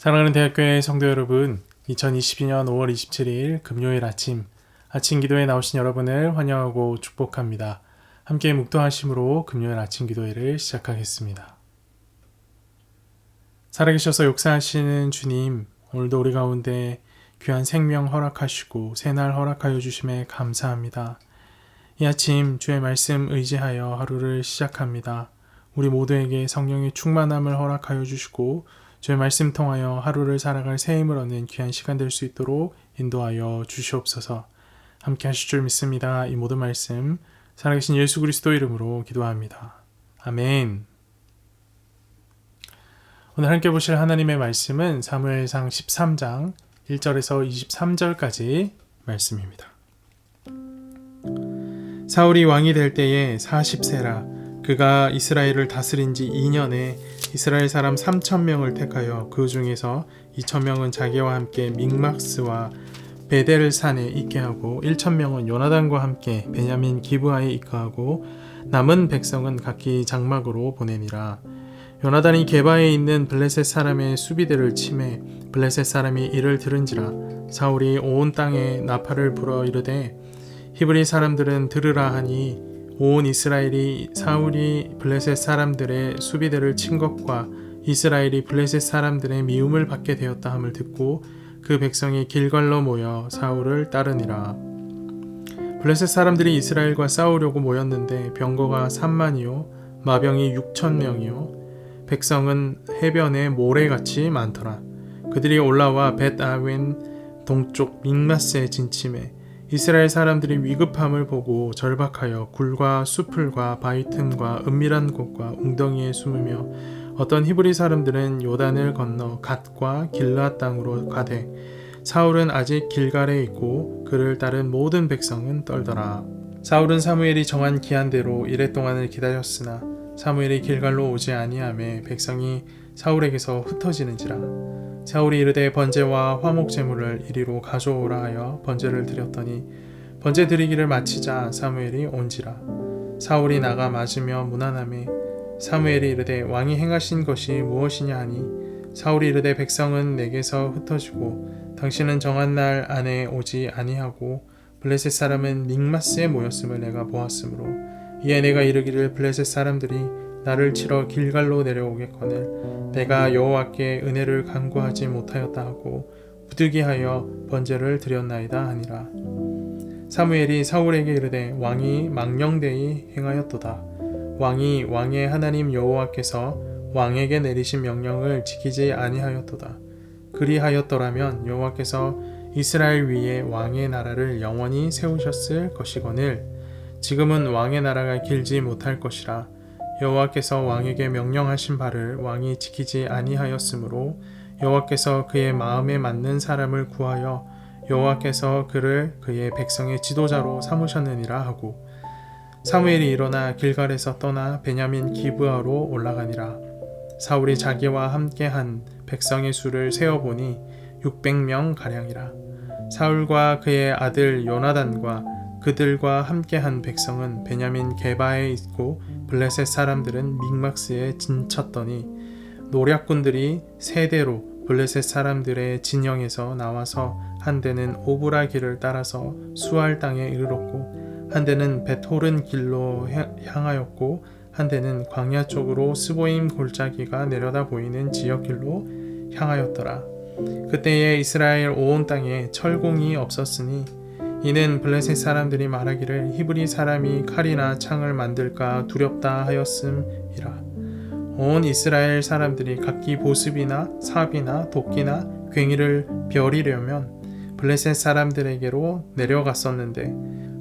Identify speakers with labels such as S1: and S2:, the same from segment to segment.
S1: 사랑하는 대학교의 성도 여러분, 2022년 5월 27일 금요일 아침 기도에 나오신 여러분을 환영하고 축복합니다. 함께 묵도하심으로 금요일 아침 기도회를 시작하겠습니다. 살아계셔서 역사하시는 주님, 오늘도 우리 가운데 귀한 생명 허락하시고 새날 허락하여 주심에 감사합니다. 이 아침 주의 말씀 의지하여 하루를 시작합니다. 우리 모두에게 성령의 충만함을 허락하여 주시고 주의 말씀 통하여 하루를 살아갈 새 힘을 얻는 귀한 시간 될 수 있도록 인도하여 주시옵소서. 함께 하실 줄 믿습니다. 이 모든 말씀 살아계신 예수 그리스도 이름으로 기도합니다. 아멘. 오늘 함께 보실 하나님의 말씀은 사무엘상 13장 1절에서 23절까지 말씀입니다. 사울이 왕이 될 때에 40세라 그가 이스라엘을 다스린 지 2년에 이스라엘 사람 3,000명을 택하여 그 중에서 2,000명은 자기와 함께 믹막스와 베델 산에 있게 하고 1,000명은 요나단과 함께 베냐민 기브아에 입거하고 남은 백성은 각기 장막으로 보내니라. 요나단이 게바에 있는 블레셋 사람의 수비대를 치매 블레셋 사람이 이를 들은지라. 사울이 온 땅에 나팔을 불어 이르되 히브리 사람들은 들으라 하니 온 이스라엘이 사울이 블레셋 사람들의 수비대를 친 것과 이스라엘이 블레셋 사람들의 미움을 받게 되었다 함을 듣고 그 백성이 길갈로 모여 사울을 따르니라. 블레셋 사람들이 이스라엘과 싸우려고 모였는데 병거가 3만이요 마병이 6,000명이요 백성은 해변에 모래같이 많더라. 그들이 올라와 벳아웬 동쪽 믹마스에 진침해 이스라엘 사람들이 위급함을 보고 절박하여 굴과 수풀과 바위 틈과 은밀한 곳과 웅덩이에 숨으며 어떤 히브리 사람들은 요단을 건너 갓과 길르앗 땅으로 가되 사울은 아직 길갈에 있고 그를 따른 모든 백성은 떨더라. 사울은 사무엘이 정한 기한대로 이레 동안을 기다렸으나 사무엘이 길갈로 오지 아니하매 백성이 사울에게서 흩어지는지라. 사울이 이르되 번제와 화목 제물을 이리로 가져오라 하여 번제를 드렸더니 번제 드리기를 마치자 사무엘이 온지라. 사울이 나가 맞으며 무난하매 사무엘이 이르되 왕이 행하신 것이 무엇이냐 하니 사울이 이르되 백성은 내게서 흩어지고 당신은 정한 날 안에 오지 아니하고 블레셋 사람은 믹마스에 모였음을 내가 보았으므로 이에 내가 이르기를 블레셋 사람들이 나를 치러 길갈로 내려오겠거늘 내가 여호와께 은혜를 간구하지 못하였다 하고 부득이하여 번제를 드렸나이다 하니라. 사무엘이 사울에게 이르되 왕이 망령되이 행하였도다. 왕이 왕의 하나님 여호와께서 왕에게 내리신 명령을 지키지 아니하였도다. 그리하였더라면 여호와께서 이스라엘 위에 왕의 나라를 영원히 세우셨을 것이거늘 지금은 왕의 나라가 길지 못할 것이라. 여호와께서 왕에게 명령하신 바를 왕이 지키지 아니하였으므로 여호와께서 그의 마음에 맞는 사람을 구하여 여호와께서 그를 그의 백성의 지도자로 삼으셨느니라 하고 사무엘이 일어나 길갈에서 떠나 베냐민 기브아로 올라가니라. 사울이 자기와 함께한 백성의 수를 세어보니 600명 가량이라. 사울과 그의 아들 요나단과 그들과 함께한 백성은 베냐민 게바에 있고 블레셋 사람들은 믹막스에 진쳤더니 노략군들이 세 대로 블레셋 사람들의 진영에서 나와서 한 대는 오브라 길을 따라서 수알 땅에 이르렀고 한 대는 벳호른 길로 향하였고 한 대는 광야 쪽으로 스보임 골짜기가 내려다 보이는 지역길로 향하였더라. 그때에 이스라엘 온 땅에 철공이 없었으니 이는 블레셋 사람들이 말하기를 히브리 사람이 칼이나 창을 만들까 두렵다 하였음이라. 온 이스라엘 사람들이 각기 보습이나 삽이나 도끼나 괭이를 벼리려면 블레셋 사람들에게로 내려갔었는데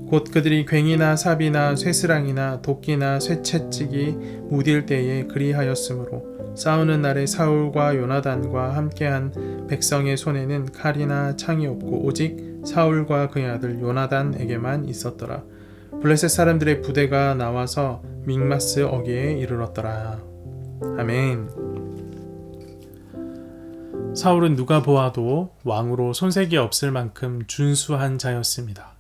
S1: 곧 그들이 괭이나 삽이나 쇠스랑이나 도끼나 쇠채찍이 무딜 때에 그리하였으므로 싸우는 날에 사울과 요나단과 함께한 백성의 손에는 칼이나 창이 없고 오직 사울과 그의 아들 요나단에게만 있었더라. 블레셋 사람들의 부대가 나와서 믹마스 어귀에 이르렀더라. 아멘. 사울은 누가 보아도 왕으로 손색이 없을 만큼 준수한 자였습니다.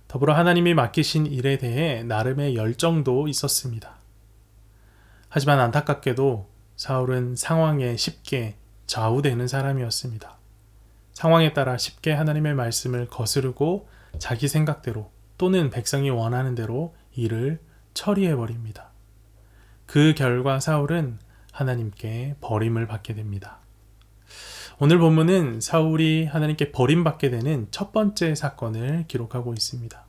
S1: 더불어 하나님이 맡기신 일에 대해 나름의 열정도 있었습니다. 하지만 안타깝게도 사울은 상황에 쉽게 좌우되는 사람이었습니다. 상황에 따라 쉽게 하나님의 말씀을 거스르고 자기 생각대로 또는 백성이 원하는 대로 일을 처리해버립니다. 그 결과 사울은 하나님께 버림을 받게 됩니다. 오늘 본문은 사울이 하나님께 버림받게 되는 첫 번째 사건을 기록하고 있습니다.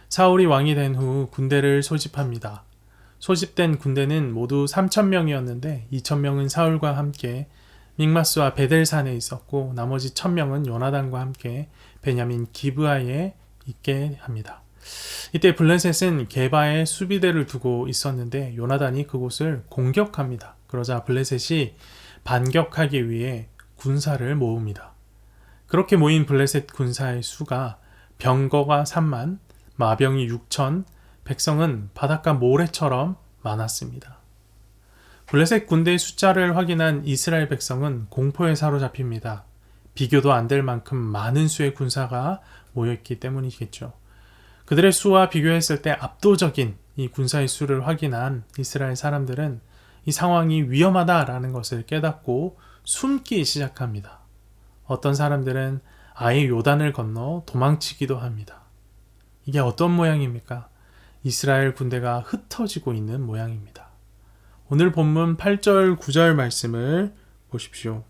S1: 사울이 왕이 된 후 군대를 소집합니다. 소집된 군대는 모두 3,000명이었는데 2,000명은 사울과 함께 믹마스와 베델산에 있었고 나머지 1,000명은 요나단과 함께 베냐민 기브아에 있게 합니다. 이때 블레셋은 게바에 수비대를 두고 있었는데 요나단이 그곳을 공격합니다. 그러자 블레셋이 반격하기 위해 군사를 모읍니다. 그렇게 모인 블레셋 군사의 수가 병거가 3만, 마병이 6천, 백성은 바닷가 모래처럼 많았습니다. 블레셋 군대의 숫자를 확인한 이스라엘 백성은 공포에 사로잡힙니다. 비교도 안 될 만큼 많은 수의 군사가 모여있기 때문이겠죠. 그들의 수와 비교했을 때 압도적인 이 군사의 수를 확인한 이스라엘 사람들은 이 상황이 위험하다라는 것을 깨닫고 숨기 시작합니다. 어떤 사람들은 아예 요단을 건너 도망치기도 합니다. 이게 어떤 모양입니까? 이스라엘 군대가 흩어지고 있는 모양입니다. 오늘 본문 8절 9절 말씀을 보십시오.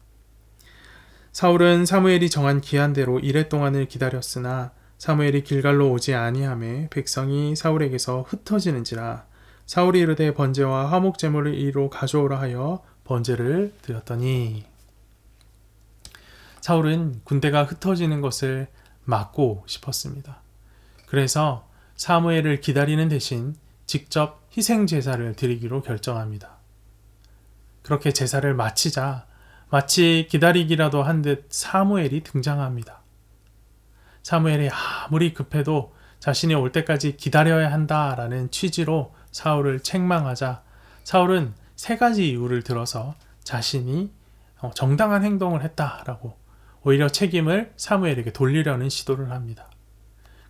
S1: 사울은 사무엘이 정한 기한대로 이레 동안을 기다렸으나 사무엘이 길갈로 오지 아니하매 백성이 사울에게서 흩어지는지라. 사울이 이르되 번제와 화목 제물을 이리로 가져오라 하여 번제를 드렸더니. 사울은 군대가 흩어지는 것을 막고 싶었습니다. 그래서 사무엘을 기다리는 대신 직접 희생 제사를 드리기로 결정합니다. 그렇게 제사를 마치자 마치 기다리기라도 한 듯 사무엘이 등장합니다. 사무엘이 아무리 급해도 자신이 올 때까지 기다려야 한다라는 취지로 사울을 책망하자 사울은 세 가지 이유를 들어서 자신이 정당한 행동을 했다라고 오히려 책임을 사무엘에게 돌리려는 시도를 합니다.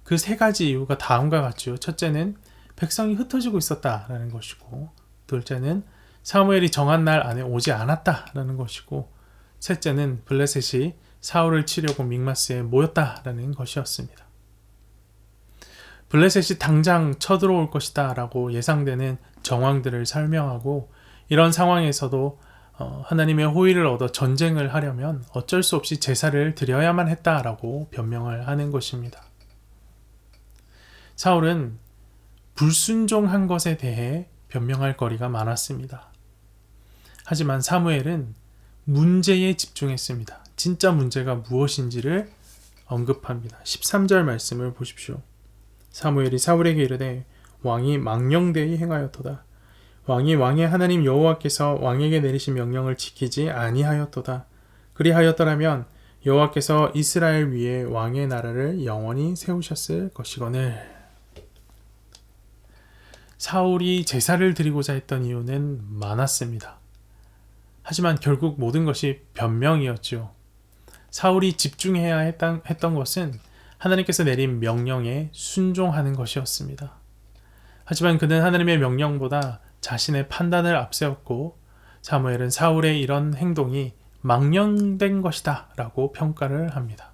S1: 그 세 가지 이유가 다음과 같죠. 첫째는 백성이 흩어지고 있었다라는 것이고, 둘째는 사무엘이 정한 날 안에 오지 않았다라는 것이고, 셋째는 블레셋이 사울을 치려고 믹마스에 모였다라는 것이었습니다. 블레셋이 당장 쳐들어올 것이다 라고 예상되는 정황들을 설명하고, 이런 상황에서도 하나님의 호의를 얻어 전쟁을 하려면 어쩔 수 없이 제사를 드려야만 했다라고 변명을 하는 것입니다. 사울은 불순종한 것에 대해 변명할 거리가 많았습니다. 하지만 사무엘은 문제에 집중했습니다. 진짜 문제가 무엇인지를 언급합니다. 13절 말씀을 보십시오. 사무엘이 사울에게 이르되 왕이 망령되이 행하였도다. 왕이 왕의 하나님 여호와께서 왕에게 내리신 명령을 지키지 아니하였도다. 그리하였더라면 여호와께서 이스라엘 위에 왕의 나라를 영원히 세우셨을 것이거늘. 사울이 제사를 드리고자 했던 이유는 많았습니다. 하지만 결국 모든 것이 변명이었죠. 사울이 집중해야 했던 것은 하나님께서 내린 명령에 순종하는 것이었습니다. 하지만 그는 하나님의 명령보다 자신의 판단을 앞세웠고, 사무엘은 사울의 이런 행동이 망령된 것이다 라고 평가를 합니다.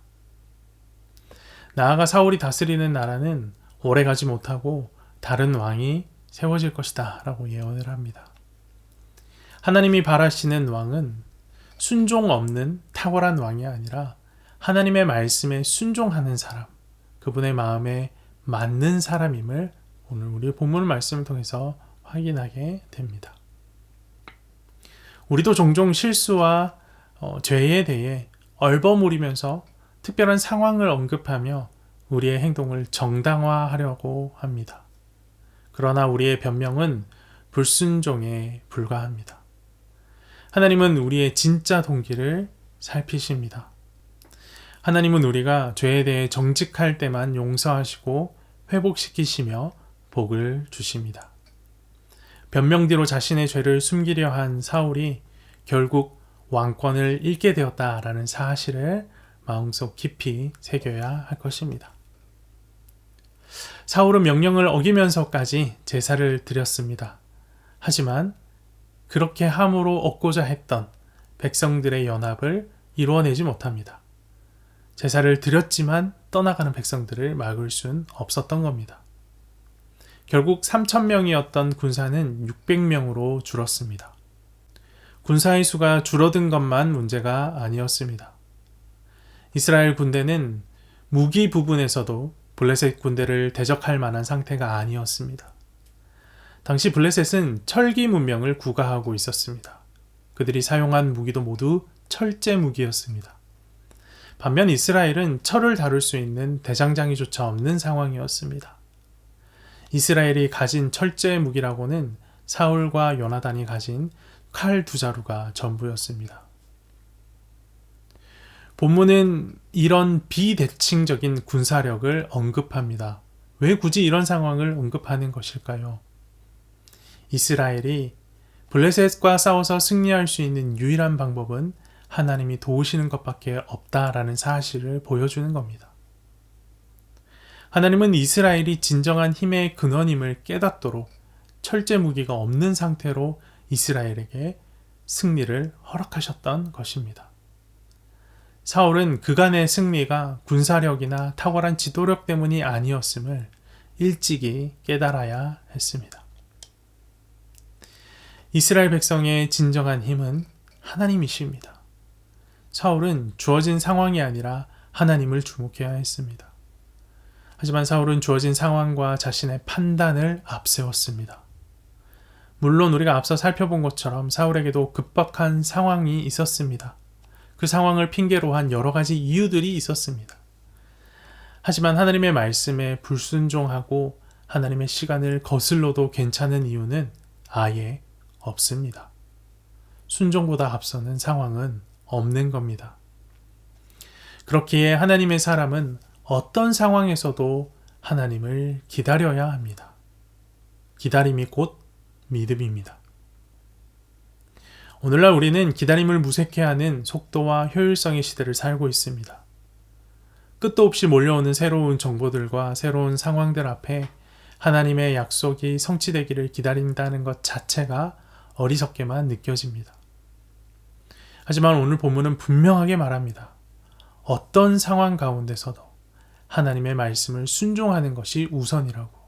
S1: 나아가 사울이 다스리는 나라는 오래가지 못하고 다른 왕이 세워질 것이다 라고 예언을 합니다. 하나님이 바라시는 왕은 순종 없는 탁월한 왕이 아니라 하나님의 말씀에 순종하는 사람, 그분의 마음에 맞는 사람임을 오늘 우리 본문 말씀을 통해서 확인하게 됩니다. 우리도 종종 실수와 죄에 대해 얼버무리면서 특별한 상황을 언급하며 우리의 행동을 정당화하려고 합니다. 그러나 우리의 변명은 불순종에 불과합니다. 하나님은 우리의 진짜 동기를 살피십니다. 하나님은 우리가 죄에 대해 정직할 때만 용서하시고 회복시키시며 복을 주십니다. 변명 뒤로 자신의 죄를 숨기려 한 사울이 결국 왕권을 잃게 되었다라는 사실을 마음속 깊이 새겨야 할 것입니다. 사울은 명령을 어기면서까지 제사를 드렸습니다. 하지만 그렇게 함으로 얻고자 했던 백성들의 연합을 이루어내지 못합니다. 제사를 드렸지만 떠나가는 백성들을 막을 수는 없었던 겁니다. 결국 3,000명이었던 군사는 600명으로 줄었습니다. 군사의 수가 줄어든 것만 문제가 아니었습니다. 이스라엘 군대는 무기 부분에서도 블레셋 군대를 대적할 만한 상태가 아니었습니다. 당시 블레셋은 철기 문명을 구가하고 있었습니다. 그들이 사용한 무기도 모두 철제 무기였습니다. 반면 이스라엘은 철을 다룰 수 있는 대장장이조차 없는 상황이었습니다. 이스라엘이 가진 철제 무기라고는 사울과 요나단이 가진 칼 2자루가 전부였습니다. 본문은 이런 비대칭적인 군사력을 언급합니다. 왜 굳이 이런 상황을 언급하는 것일까요? 이스라엘이 블레셋과 싸워서 승리할 수 있는 유일한 방법은 하나님이 도우시는 것밖에 없다라는 사실을 보여주는 겁니다. 하나님은 이스라엘이 진정한 힘의 근원임을 깨닫도록 철제 무기가 없는 상태로 이스라엘에게 승리를 허락하셨던 것입니다. 사울은 그간의 승리가 군사력이나 탁월한 지도력 때문이 아니었음을 일찍이 깨달아야 했습니다. 이스라엘 백성의 진정한 힘은 하나님이십니다. 사울은 주어진 상황이 아니라 하나님을 주목해야 했습니다. 하지만 사울은 주어진 상황과 자신의 판단을 앞세웠습니다. 물론 우리가 앞서 살펴본 것처럼 사울에게도 급박한 상황이 있었습니다. 그 상황을 핑계로 한 여러 가지 이유들이 있었습니다. 하지만 하나님의 말씀에 불순종하고 하나님의 시간을 거슬러도 괜찮은 이유는 아예 없습니다. 순종보다 앞서는 상황은 없는 겁니다. 그렇기에 하나님의 사람은 어떤 상황에서도 하나님을 기다려야 합니다. 기다림이 곧 믿음입니다. 오늘날 우리는 기다림을 무색해하는 속도와 효율성의 시대를 살고 있습니다. 끝도 없이 몰려오는 새로운 정보들과 새로운 상황들 앞에 하나님의 약속이 성취되기를 기다린다는 것 자체가 어리석게만 느껴집니다. 하지만 오늘 본문은 분명하게 말합니다. 어떤 상황 가운데서도 하나님의 말씀을 순종하는 것이 우선이라고,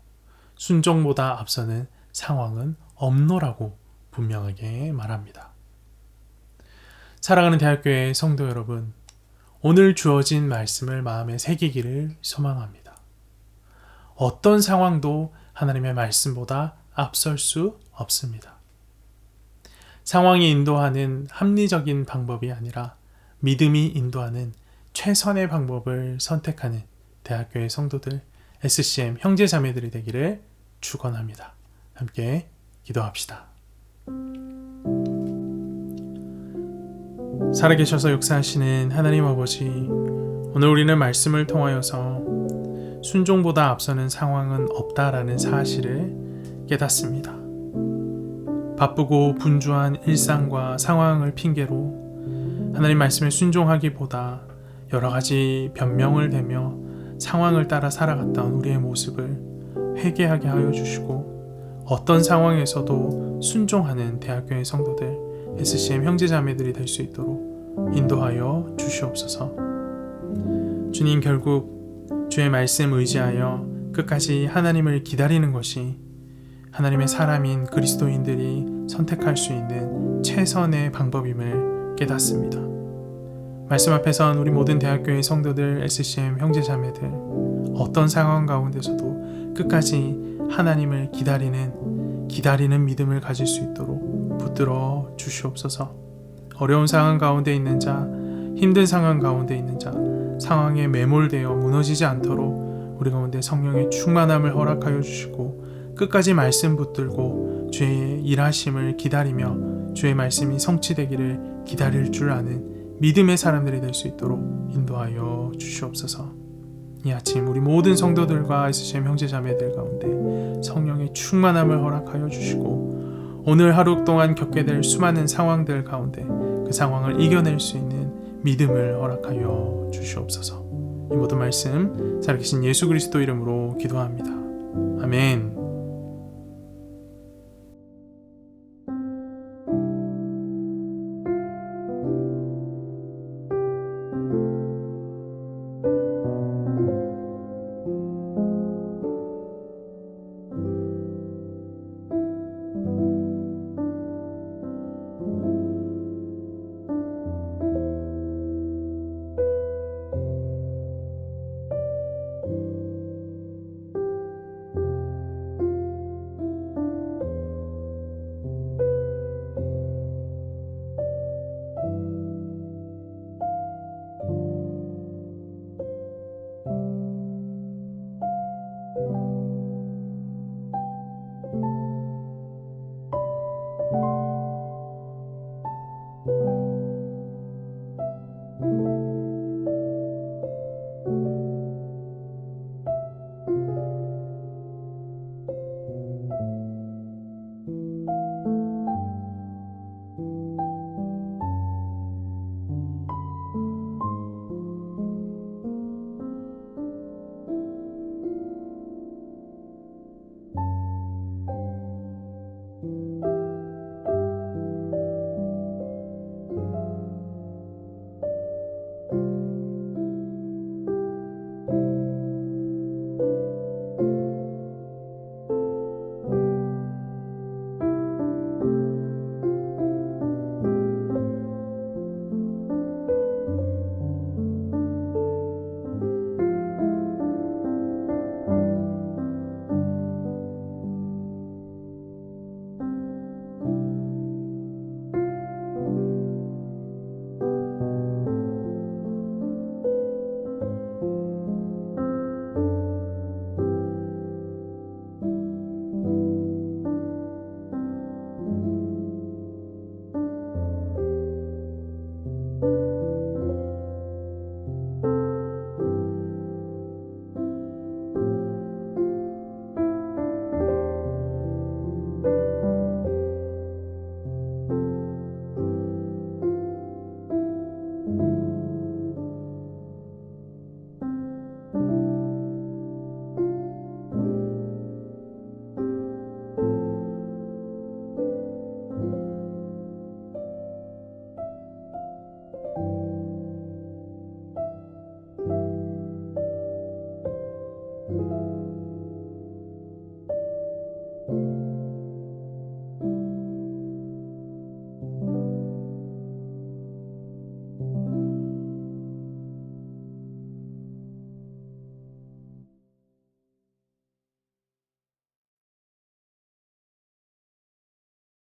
S1: 순종보다 앞서는 상황은 없노라고 분명하게 말합니다. 사랑하는 대학교의 성도 여러분, 오늘 주어진 말씀을 마음에 새기기를 소망합니다. 어떤 상황도 하나님의 말씀보다 앞설 수 없습니다. 상황이 인도하는 합리적인 방법이 아니라 믿음이 인도하는 최선의 방법을 선택하는 대학교의 성도들, SCM 형제자매들이 되기를 축원합니다. 함께 기도합시다. 살아계셔서 역사하시는 하나님 아버지, 오늘 우리는 말씀을 통하여서 순종보다 앞서는 상황은 없다라는 사실을 깨닫습니다. 바쁘고 분주한 일상과 상황을 핑계로 하나님 말씀에 순종하기보다 여러 가지 변명을 대며 상황을 따라 살아갔던 우리의 모습을 회개하게 하여 주시고, 어떤 상황에서도 순종하는 대학교의 성도들, SCM 형제자매들이 될 수 있도록 인도하여 주시옵소서. 주님, 결국 주의 말씀 의지하여 끝까지 하나님을 기다리는 것이 하나님의 사람인 그리스도인들이 선택할 수 있는 최선의 방법임을 깨닫습니다. 말씀 앞에 선 우리 모든 대학교의 성도들, SCM 형제자매들, 어떤 상황 가운데서도 끝까지 하나님을 기다리는 믿음을 가질 수 있도록 붙들어 주시옵소서. 어려운 상황 가운데 있는 자, 힘든 상황 가운데 있는 자, 상황에 매몰되어 무너지지 않도록 우리 가운데 성령의 충만함을 허락하여 주시고, 끝까지 말씀 붙들고 주의 일하심을 기다리며 주의 말씀이 성취되기를 기다릴 줄 아는 믿음의 사람들이 될 수 있도록 인도하여 주시옵소서. 이 아침 우리 모든 성도들과 SCM 형제자매들 가운데 성령의 충만함을 허락하여 주시고, 오늘 하루 동안 겪게 될 수많은 상황들 가운데 그 상황을 이겨낼 수 있는 믿음을 허락하여 주시옵소서. 이 모든 말씀 살아계신 예수 그리스도 이름으로 기도합니다. 아멘.